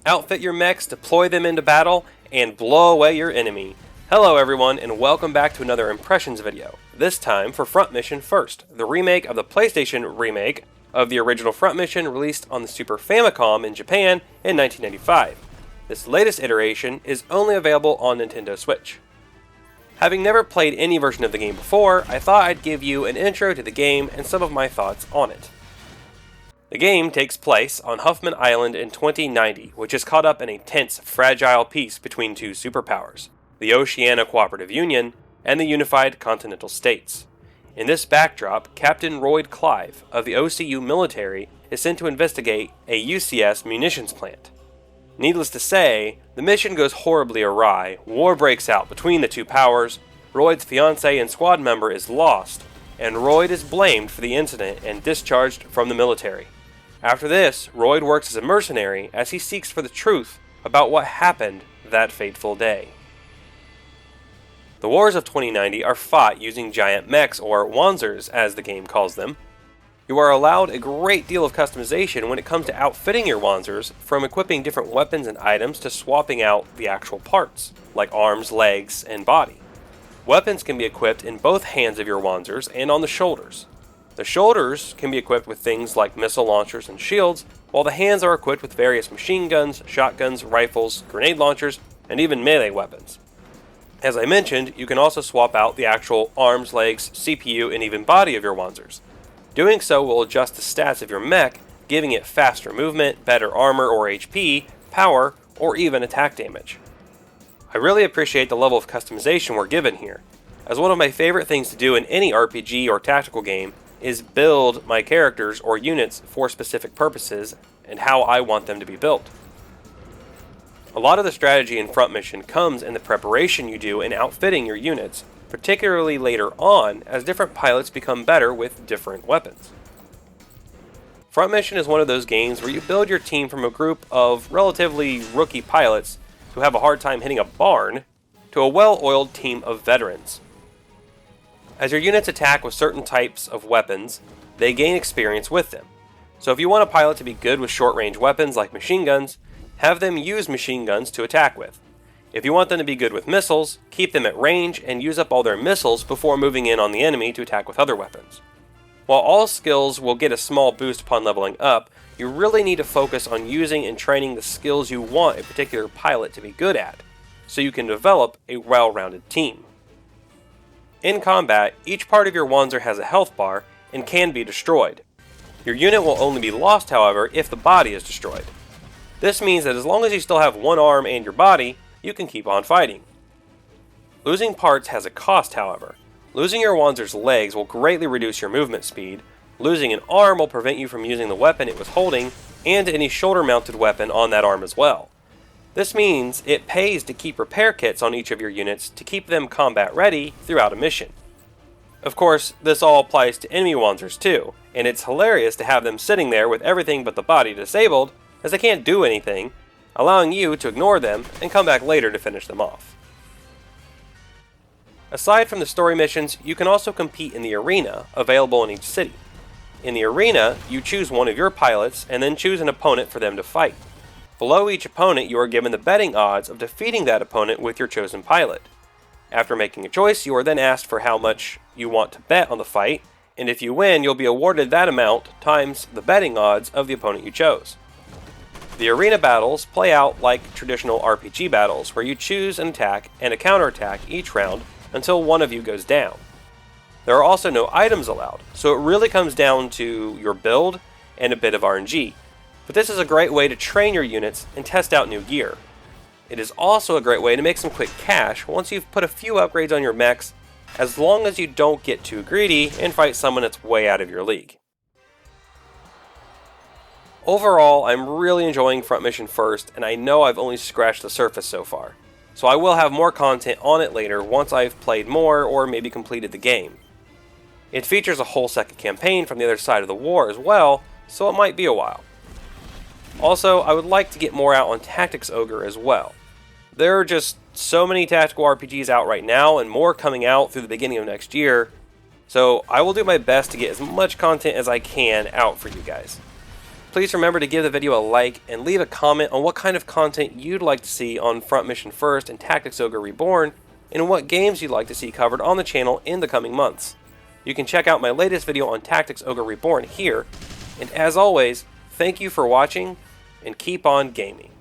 outfit your mechs, deploy them into battle, and blow away your enemy. Hello everyone, and welcome back to another Impressions video. This time for Front Mission First, the remake of the PlayStation remake of the original Front Mission released on the Super Famicom in Japan in 1995. This latest iteration is only available on Nintendo Switch. Having never played any version of the game before, I thought I'd give you an intro to the game and some of my thoughts on it. The game takes place on Huffman Island in 2090, which is caught up in a tense, fragile peace between two superpowers, the Oceania Cooperative Union and the Unified Continental States. In this backdrop, Captain Royd Clive of the OCU military is sent to investigate a UCS munitions plant. Needless to say, the mission goes horribly awry, war breaks out between the two powers, Royd's fiancée and squad member is lost, and Royd is blamed for the incident and discharged from the military. After this, Royd works as a mercenary as he seeks for the truth about what happened that fateful day. The wars of 2090 are fought using giant mechs, or Wanzers as the game calls them. You are allowed a great deal of customization when it comes to outfitting your Wanzers, from equipping different weapons and items to swapping out the actual parts, like arms, legs, and body. Weapons can be equipped in both hands of your Wanzers and on the shoulders. The shoulders can be equipped with things like missile launchers and shields, while the hands are equipped with various machine guns, shotguns, rifles, grenade launchers, and even melee weapons. As I mentioned, you can also swap out the actual arms, legs, CPU, and even body of your Wanzers. Doing so will adjust the stats of your mech, giving it faster movement, better armor or HP, power, or even attack damage. I really appreciate the level of customization we're given here, as one of my favorite things to do in any RPG or tactical game is build my characters or units for specific purposes and how I want them to be built. A lot of the strategy in Front Mission comes in the preparation you do in outfitting your units, particularly later on as different pilots become better with different weapons. Front Mission is one of those games where you build your team from a group of relatively rookie pilots who have a hard time hitting a barn to a well-oiled team of veterans. As your units attack with certain types of weapons, they gain experience with them. So if you want a pilot to be good with short-range weapons like machine guns, have them use machine guns to attack with. If you want them to be good with missiles, keep them at range and use up all their missiles before moving in on the enemy to attack with other weapons. While all skills will get a small boost upon leveling up, you really need to focus on using and training the skills you want a particular pilot to be good at, so you can develop a well-rounded team. In combat, each part of your Wanzer has a health bar and can be destroyed. Your unit will only be lost, however, if the body is destroyed. This means that as long as you still have one arm and your body, you can keep on fighting. Losing parts has a cost, however. Losing your Wanzer's legs will greatly reduce your movement speed, losing an arm will prevent you from using the weapon it was holding, and any shoulder-mounted weapon on that arm as well. This means it pays to keep repair kits on each of your units to keep them combat ready throughout a mission. Of course, this all applies to enemy Wanzers too, and it's hilarious to have them sitting there with everything but the body disabled, as they can't do anything, allowing you to ignore them and come back later to finish them off. Aside from the story missions, you can also compete in the arena available in each city. In the arena, you choose one of your pilots and then choose an opponent for them to fight. Below each opponent, you are given the betting odds of defeating that opponent with your chosen pilot. After making a choice, you are then asked for how much you want to bet on the fight, and if you win, you'll be awarded that amount times the betting odds of the opponent you chose. The arena battles play out like traditional RPG battles, where you choose an attack and a counterattack each round until one of you goes down. There are also no items allowed, so it really comes down to your build and a bit of RNG. But this is a great way to train your units and test out new gear. It is also a great way to make some quick cash once you've put a few upgrades on your mechs, as long as you don't get too greedy and fight someone that's way out of your league. Overall, I'm really enjoying Front Mission First, and I know I've only scratched the surface so far, so I will have more content on it later once I've played more or maybe completed the game. It features a whole second campaign from the other side of the war as well, so it might be a while. Also, I would like to get more out on Tactics Ogre as well. There are just so many tactical RPGs out right now, and more coming out through the beginning of next year, so I will do my best to get as much content as I can out for you guys. Please remember to give the video a like and leave a comment on what kind of content you'd like to see on Front Mission First and Tactics Ogre Reborn, and what games you'd like to see covered on the channel in the coming months. You can check out my latest video on Tactics Ogre Reborn here, and as always, thank you for watching, and keep on gaming.